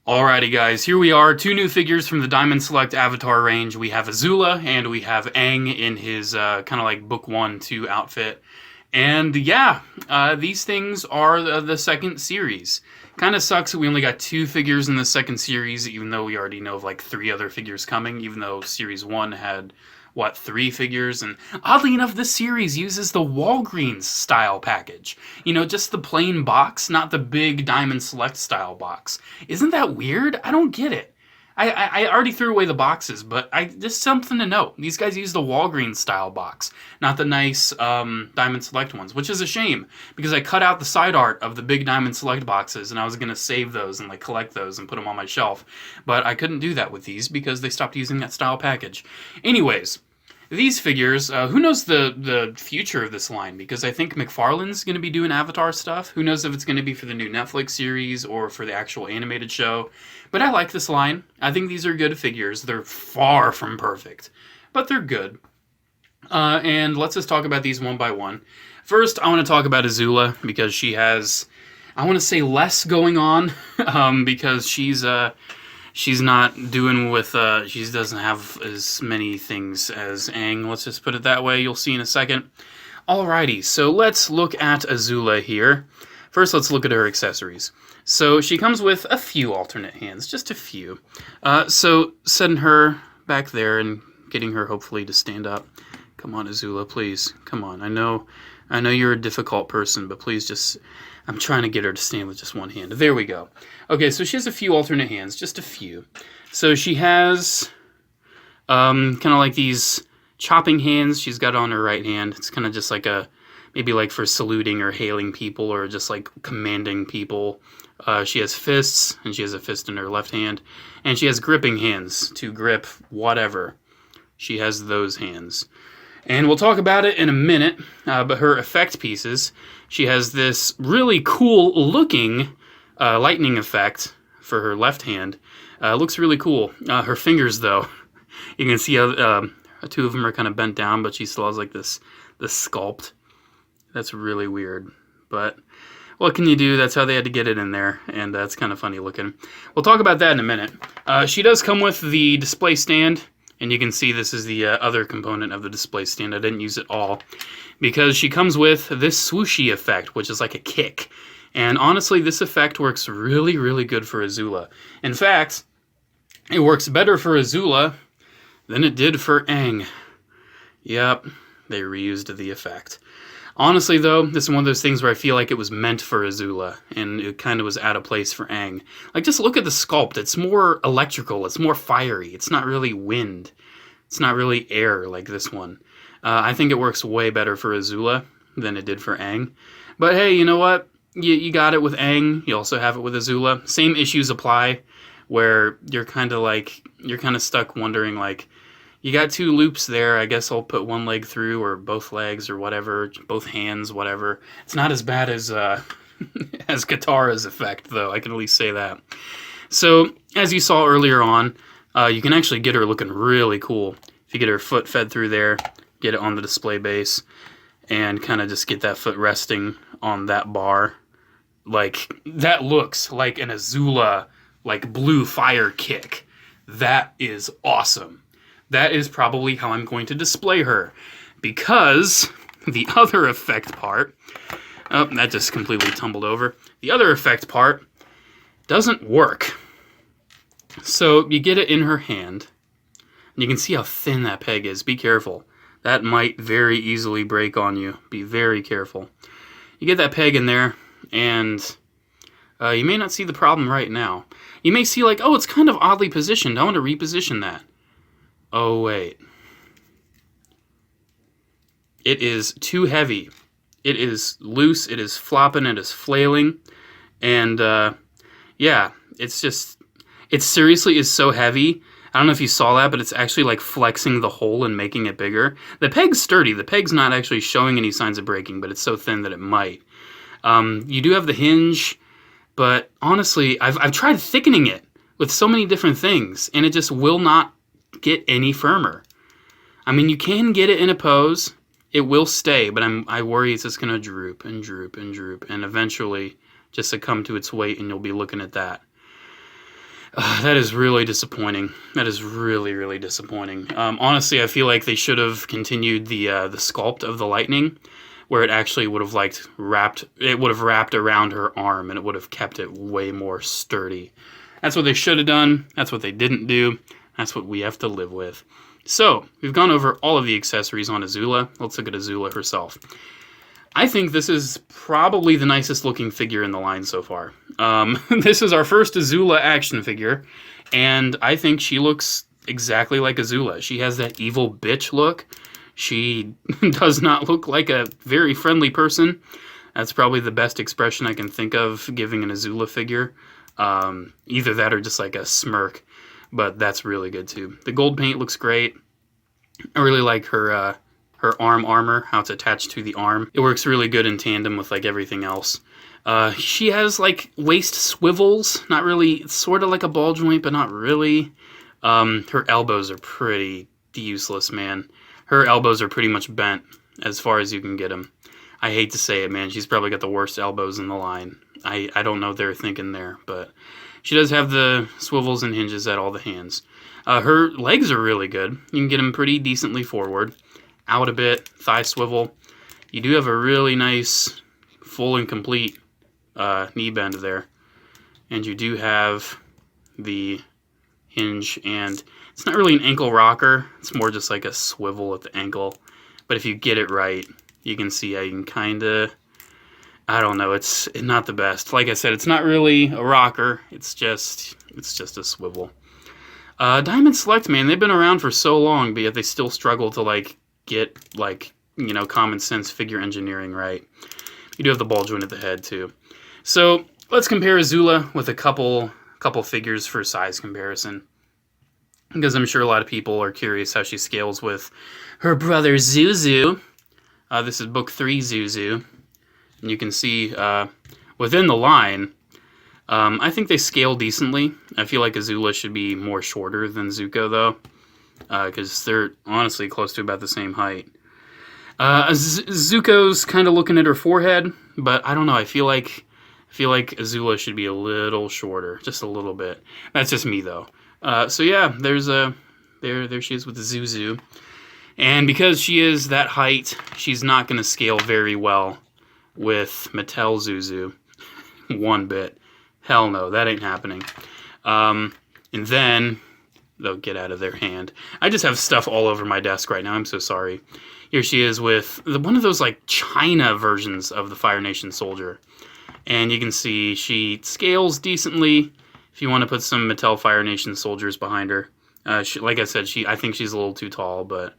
Alrighty guys, here we are, two new figures from the Diamond Select Avatar range. We have Azula and we have Aang in his kind of like Book 1-2 outfit. And yeah, these things are the second series. Kind of sucks that we only got two figures in the second series, even though we already know of like 3 other figures coming, even though Series 1 had, what, 3 figures? And oddly enough, this series uses the Walgreens style package. You know, just the plain box, not the big Diamond Select style box. Isn't that weird? I don't get it. I already threw away the boxes, but just something to note. These guys use the Walgreens style box, not the nice Diamond Select ones, which is a shame, because I cut out the side art of the big Diamond Select boxes, and I was going to save those and like collect those and put them on my shelf, but I couldn't do that with these because they stopped using that style package. Anyways, these figures, who knows the future of this line, because I think McFarlane's going to be doing Avatar stuff. Who knows if it's going to be for the new Netflix series or for the actual animated show. But I like this line. I think these are good figures. They're far from perfect, but they're good. And let's just talk about these one by one. First, I want to talk about Azula, because she has, I want to say, less going on, because she's not doing with, she doesn't have as many things as Aang, let's just put it that way. You'll see in a second. Alrighty, so let's look at Azula here. First, let's look at her accessories. So she comes with a few alternate hands, just a few. So setting her back there and getting her hopefully to stand up. Come on, Azula, please. Come on. I know you're a difficult person, but please just, I'm trying to get her to stand with just one hand. There we go. Okay, so she has a few alternate hands, just a few. So she has kind of like these chopping hands she's got on her right hand. It's kind of just like a, maybe like for saluting or hailing people or just like commanding people. She has fists, and she has a fist in her left hand. And she has gripping hands to grip whatever. She has those hands. And we'll talk about it in a minute, but her effect pieces, she has this really cool looking lightning effect for her left hand. Looks really cool. Her fingers, though, you can see how 2 of them are kind of bent down, but she still has like this sculpt. That's really weird, but what can you do? That's how they had to get it in there, and that's kind of funny looking. We'll talk about that in a minute. She does come with the display stand. And you can see this is the other component of the display stand. I didn't use it all because she comes with this swooshy effect, which is like a kick. And honestly, this effect works really, really good for Azula. In fact, it works better for Azula than it did for Aang. Yep, they reused the effect. Honestly, though, this is one of those things where I feel like it was meant for Azula, and it kind of was out of place for Aang. Like, just look at the sculpt. It's more electrical. It's more fiery. It's not really wind. It's not really air like this one. I think it works way better for Azula than it did for Aang. But hey, you know what? You got it with Aang. You also have it with Azula. Same issues apply, where you're kind of stuck wondering, like, you got 2 loops there. I guess I'll put one leg through, or both legs, or whatever, both hands, whatever. It's not as bad as as Katara's effect, though. I can at least say that. So, as you saw earlier on, you can actually get her looking really cool. If you get her foot fed through there, get it on the display base, and kind of just get that foot resting on that bar. Like, that looks like an Azula, like, blue fire kick. That is awesome. That is probably how I'm going to display her, because the other effect part, oh, that just completely tumbled over. The other effect part doesn't work. So you get it in her hand, and you can see how thin that peg is. Be careful. That might very easily break on you. Be very careful. You get that peg in there, and you may not see the problem right now. You may see like, oh, it's kind of oddly positioned. I want to reposition that. Oh, wait. It is too heavy. It is loose, it is flopping, it is flailing. And, yeah, it's just, it seriously is so heavy. I don't know if you saw that, but it's actually like flexing the hole and making it bigger. The peg's sturdy. The peg's not actually showing any signs of breaking, but it's so thin that it might. You do have the hinge, but honestly, I've tried thickening it with so many different things, and it just will not get any firmer. I mean, you can get it in a pose. It will stay, but I worry it's just going to droop and droop and droop, and eventually just succumb to its weight, and you'll be looking at that. That is really disappointing. That is really, really disappointing. Honestly, I feel like they should have continued the sculpt of the lightning, where it actually would have wrapped around her arm, and it would have kept it way more sturdy. That's what they should have done. That's what they didn't do. That's what we have to live with. So, we've gone over all of the accessories on Azula. Let's look at Azula herself. I think this is probably the nicest looking figure in the line so far. This is our first Azula action figure, and I think she looks exactly like Azula. She has that evil bitch look. She does not look like a very friendly person. That's probably the best expression I can think of giving an Azula figure. Either that or just like a smirk, but that's really good too. The gold paint looks great. I really like her arm armor, how it's attached to the arm. It works really good in tandem with like everything else. She has like waist swivels, not really, sort of like a ball joint, but not really. Her elbows are pretty useless, man. Her elbows are pretty much bent as far as you can get them. I hate to say it, man. She's probably got the worst elbows in the line. I don't know what they're thinking there, but she does have the swivels and hinges at all the hands. Her legs are really good. You can get them pretty decently forward. Out a bit, thigh swivel. You do have a really nice full and complete knee bend there. And you do have the hinge, and it's not really an ankle rocker. It's more just like a swivel at the ankle. But if you get it right, you can see how you can kind of, I don't know, it's not the best. Like I said, it's not really a rocker. It's just a swivel. Diamond Select, man, they've been around for so long, but yet they still struggle to like get common sense figure engineering right. You do have the ball joint at the head too. So let's compare Azula with a couple figures for size comparison, because I'm sure a lot of people are curious how she scales with her brother Zuzu. This is book 3 Zuzu, and you can see within the line, I think they scale decently. I feel like Azula should be more shorter than Zuko though, because they're honestly close to about the same height. Zuko's kind of looking at her forehead, but I don't know. I feel like Azula should be a little shorter, just a little bit. That's just me though. So yeah, there she is with the Zuzu, and because she is that height, she's not going to scale very well with Mattel Zuzu, one bit. Hell no, that ain't happening. And then they'll get out of their hand. I just have stuff all over my desk right now. I'm so sorry. Here she is with one of those like China versions of the Fire Nation soldier. And you can see she scales decently if you want to put some Mattel Fire Nation soldiers behind her. Like I said, I think she's a little too tall, but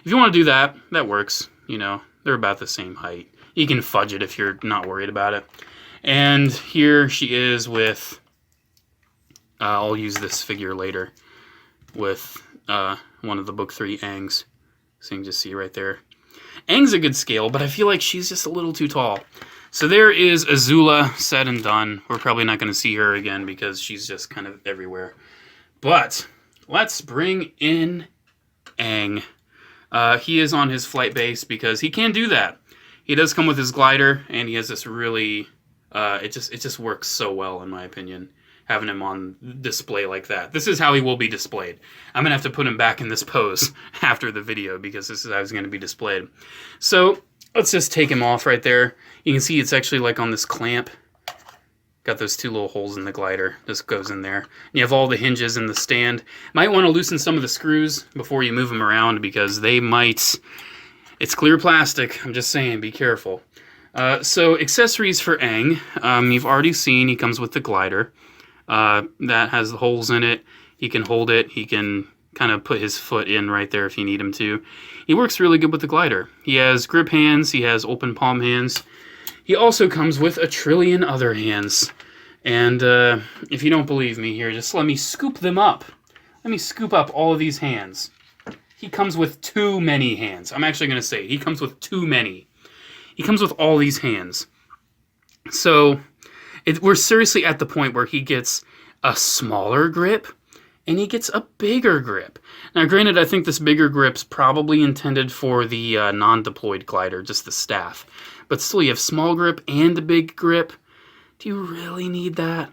if you want to do that, that works. You know, they're about the same height. You can fudge it if you're not worried about it. And here she is with, I'll use this figure later, with one of the book 3 Aangs. So you can just see right there. Aang's a good scale, but I feel like she's just a little too tall. So there is Azula, said and done. We're probably not going to see her again because she's just kind of everywhere. But let's bring in Aang. He is on his flight base because he can do that. He does come with his glider, and he has this really, it just works so well in my opinion, having him on display like that. This is how he will be displayed. I'm going to have to put him back in this pose after the video because this is how he's going to be displayed. So let's just take him off right there. You can see it's actually like on this clamp. Got those 2 little holes in the glider. This goes in there. And you have all the hinges in the stand. Might want to loosen some of the screws before you move them around because they might... It's clear plastic. I'm just saying, be careful. So accessories for Aang. You've already seen he comes with the glider. That has the holes in it. He can hold it. He can kind of put his foot in right there if you need him to. He works really good with the glider. He has grip hands. He has open palm hands. He also comes with a trillion other hands. And if you don't believe me here, just let me scoop them up. Let me scoop up all of these hands. He comes with too many hands. I'm actually going to say he comes with too many. He comes with all these hands. So we're seriously at the point where he gets a smaller grip and he gets a bigger grip. Now, granted, I think this bigger grip's probably intended for the non-deployed glider, just the staff. But still, you have small grip and a big grip. Do you really need that?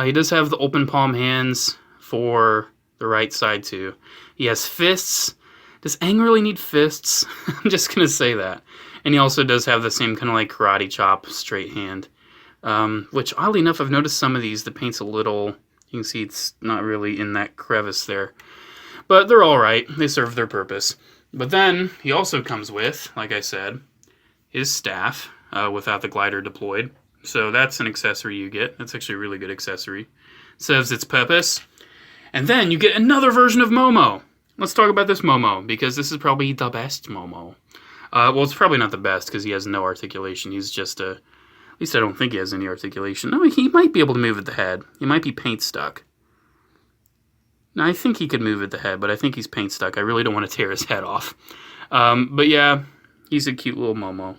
He does have the open palm hands for the right side too. He has fists. Does Aang really need fists? I'm just going to say that. And he also does have the same kind of like karate chop straight hand. Which oddly enough, I've noticed some of these, the paint's a little, you can see it's not really in that crevice there. But they're alright, they serve their purpose. But then, he also comes with, like I said, his staff, without the glider deployed. So that's an accessory you get. That's actually a really good accessory. Serves its purpose. And then you get another version of Momo. Let's talk about this Momo, because this is probably the best Momo. Well, it's probably not the best, because he has no articulation. He's just a... At least I don't think he has any articulation. No, he might be able to move at the head. He might be paint stuck. Now, I think he could move at the head, but I think he's paint stuck. I really don't want to tear his head off. But yeah, he's a cute little Momo.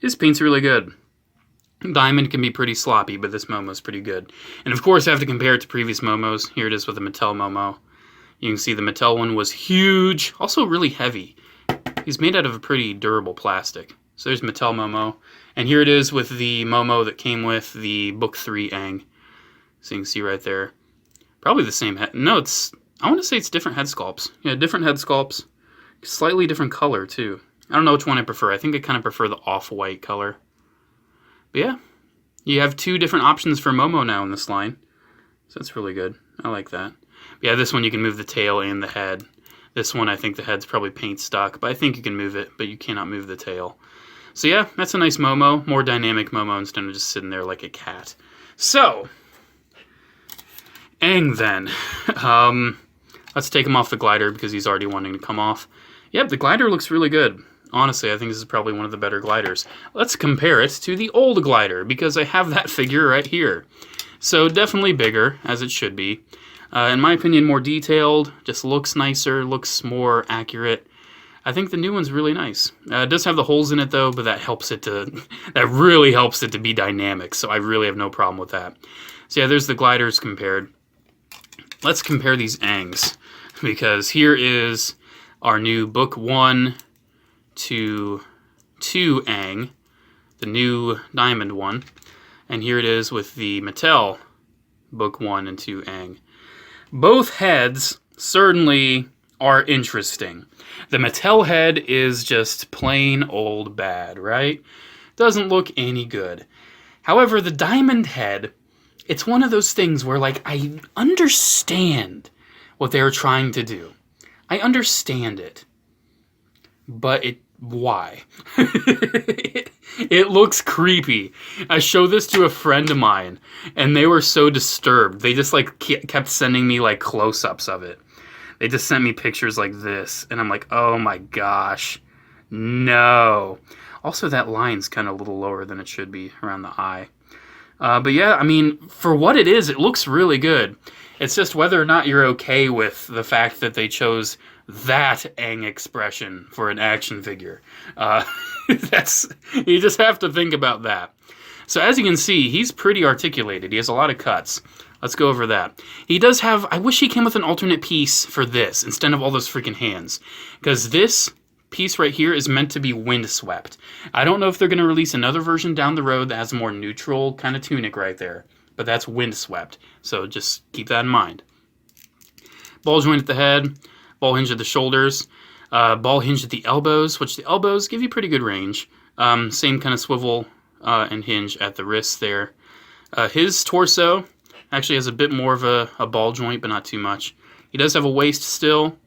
His paint's really good. Diamond can be pretty sloppy, but this Momo's pretty good. And of course, I have to compare it to previous Momos. Here it is with the Mattel Momo. You can see the Mattel one was huge, also really heavy. He's made out of a pretty durable plastic. So there's Mattel Momo. And here it is with the Momo that came with the Book 3 Aang. So you can see right there. Probably the same head. No, I want to say it's different head sculpts. Yeah, different head sculpts. Slightly different color, too. I don't know which one I prefer. I think I kind of prefer the off-white color. But yeah, you have two different options for Momo now in this line. So that's really good. I like that. But yeah, this one you can move the tail and the head. This one I think the head's probably paint stuck, but I think you can move it, but you cannot move the tail. So yeah, that's a nice Momo. More dynamic Momo instead of just sitting there like a cat. So, Aang then. Let's take him off the glider because he's already wanting to come off. Yep, the glider looks really good. Honestly, I think this is probably one of the better gliders. Let's compare it to the old glider because I have that figure right here. So definitely bigger, as it should be. In my opinion, more detailed, just looks nicer, looks more accurate. I think the new one's really nice. It does have the holes in it though, but that really helps it to be dynamic, so I really have no problem with that. So yeah, there's the gliders compared. Let's compare these Aangs, because here is our new Book 1 to 2 Aang, the new Diamond one, and here it is with the Mattel Book 1 and 2 Aang. Both heads certainly are interesting. The Mattel head is just plain old bad, right? Doesn't look any good. However, the Diamond head, it's one of those things where, like, I understand what they're trying to do. I understand it. But why? It looks creepy. I showed this to a friend of mine, and they were so disturbed. They just, like, kept sending me, like, close-ups of it. They just sent me pictures like this, and I'm like, oh my gosh, no. Also, that line's kind of a little lower than it should be around the eye. But yeah, I mean, for what it is, it looks really good. It's just whether or not you're okay with the fact that they chose that Aang expression for an action figure. You just have to think about that. So as you can see, he's pretty articulated. He has a lot of cuts. Let's go over that. He does have... I wish he came with an alternate piece for this instead of all those freaking hands. Because this piece right here is meant to be windswept. I don't know if they're going to release another version down the road that has a more neutral kind of tunic right there. But that's windswept. So just keep that in mind. Ball joint at the head. Ball hinge at the shoulders. Ball hinge at the elbows, which the elbows give you pretty good range. Same kind of swivel and hinge at the wrists there. His torso actually has a bit more of a ball joint, but not too much. He does have a waist still.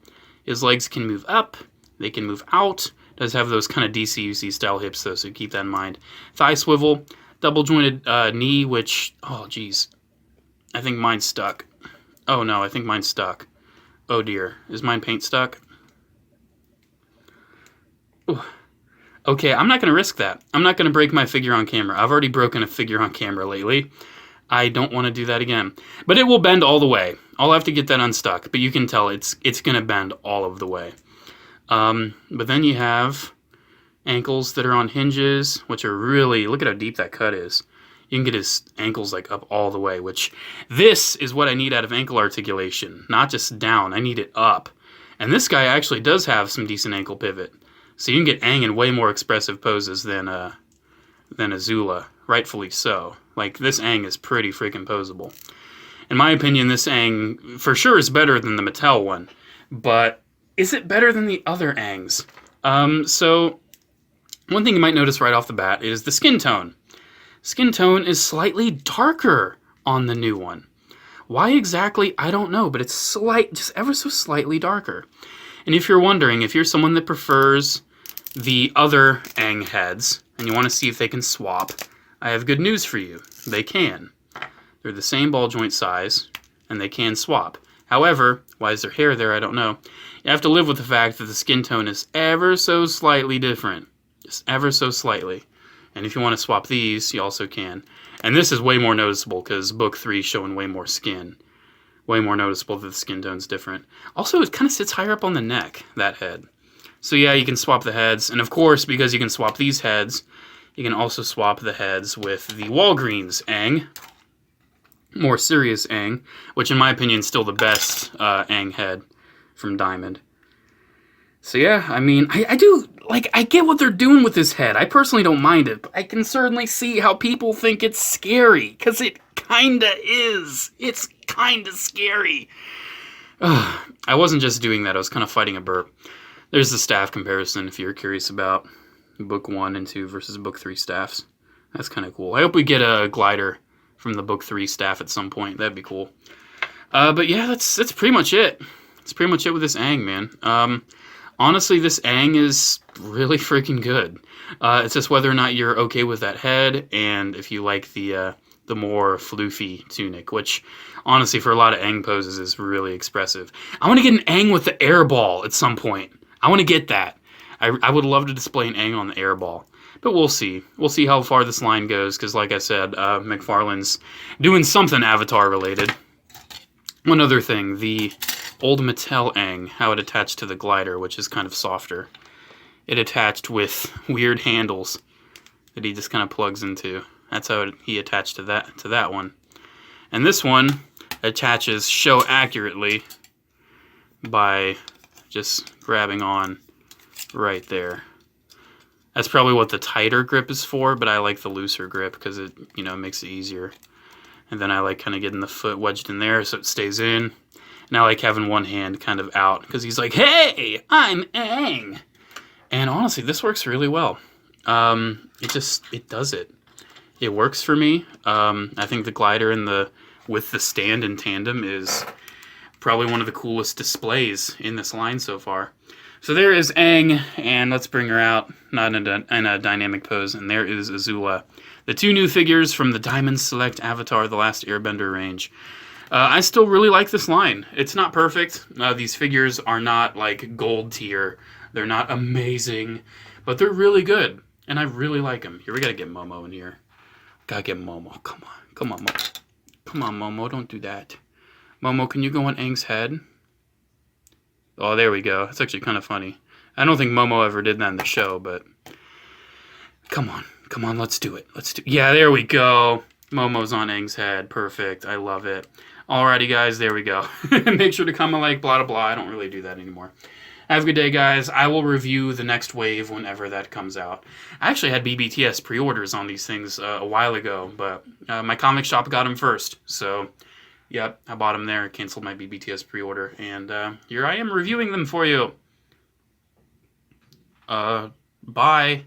His legs can move up. They can move out. Does have those kind of DCUC style hips though, so keep that in mind. Thigh swivel. Double jointed knee, which, oh geez. I think mine's stuck. Oh no, I think mine's stuck. Oh dear. Is mine paint stuck? Ooh. Okay, I'm not going to risk that. I'm not going to break my figure on camera. I've already broken a figure on camera lately. I don't want to do that again. But it will bend all the way. I'll have to get that unstuck. But you can tell it's going to bend all of the way. But then you have ankles that are on hinges, which are really... Look at how deep that cut is. You can get his ankles like up all the way, which this is what I need out of ankle articulation. Not just down. I need it up. And this guy actually does have some decent ankle pivot. So you can get Aang in way more expressive poses than than Azula, rightfully so. Like, this Aang is pretty freaking posable. In my opinion, this Aang for sure is better than the Mattel one, but is it better than the other Aangs? So, one thing you might notice right off the bat is the skin tone. Skin tone is slightly darker on the new one. Why exactly, I don't know, but it's just ever so slightly darker. And if you're wondering, if you're someone that prefers the other Aang heads, and you want to see if they can swap, I have good news for you. They can. They're the same ball joint size, and they can swap. However, why is there hair there? I don't know. You have to live with the fact that the skin tone is ever so slightly different. Just ever so slightly. And if you want to swap these, you also can. And this is way more noticeable because Book 3 is showing way more skin. Way more noticeable that the skin tone's different. Also, it kind of sits higher up on the neck, that head. So yeah, you can swap the heads. And of course, because you can swap these heads, you can also swap the heads with the Walgreens Aang. More serious Aang, which in my opinion is still the best Aang head from Diamond. So yeah, I mean, I do, like, I get what they're doing with this head. I personally don't mind it, but I can certainly see how people think it's scary, because it kinda is. It's kinda scary. I wasn't just doing that, I was kind of fighting a burp. There's the staff comparison if you're curious about Book 1 and 2 versus Book 3 staffs. That's kind of cool. I hope we get a glider from the Book 3 staff at some point. That'd be cool. But yeah, that's pretty much it. That's pretty much it with this Aang, man. Honestly, this Aang is really freaking good. It's just whether or not you're okay with that head, and if you like the more floofy tunic, which honestly for a lot of Aang poses is really expressive. I want to get an Aang with the air ball at some point. I want to get that. I would love to display an Aang on the air ball. But we'll see. We'll see how far this line goes, because like I said, McFarlane's doing something Avatar-related. One other thing, the old Mattel Aang, how it attached to the glider, which is kind of softer. It attached with weird handles that he just kind of plugs into. That's how he attached to that one. And this one attaches so accurately by just grabbing on right there. That's probably what the tighter grip is for, but I like the looser grip because it, you know, makes it easier. And then I like kind of getting the foot wedged in there so it stays in. And I like having one hand kind of out because he's like, hey, I'm Aang. And honestly, this works really well. It does it. It works for me. I think the glider and with the stand in tandem is probably one of the coolest displays in this line so far. So there is Aang, and let's bring her out, not in a dynamic pose, and there is Azula. The two new figures from the Diamond Select Avatar The Last Airbender range. I still really like this line. It's not perfect. These figures are not like gold tier. They're not amazing, but they're really good, and I really like them. Here, we gotta get Momo in here. Gotta get Momo. Come on. Come on, Momo. Come on, Momo. Don't do that. Momo, can you go on Aang's head? Oh, there we go. That's actually kind of funny. I don't think Momo ever did that in the show, but come on. Come on, let's do it. Yeah, there we go. Momo's on Aang's head. Perfect. I love it. Alrighty, guys. There we go. Make sure to comment like blah, blah, blah. I don't really do that anymore. Have a good day, guys. I will review the next wave whenever that comes out. I actually had BBTS pre-orders on these things a while ago, but my comic shop got them first. So, yep, I bought them there, canceled my BBTS pre-order, and here I am reviewing them for you. Bye.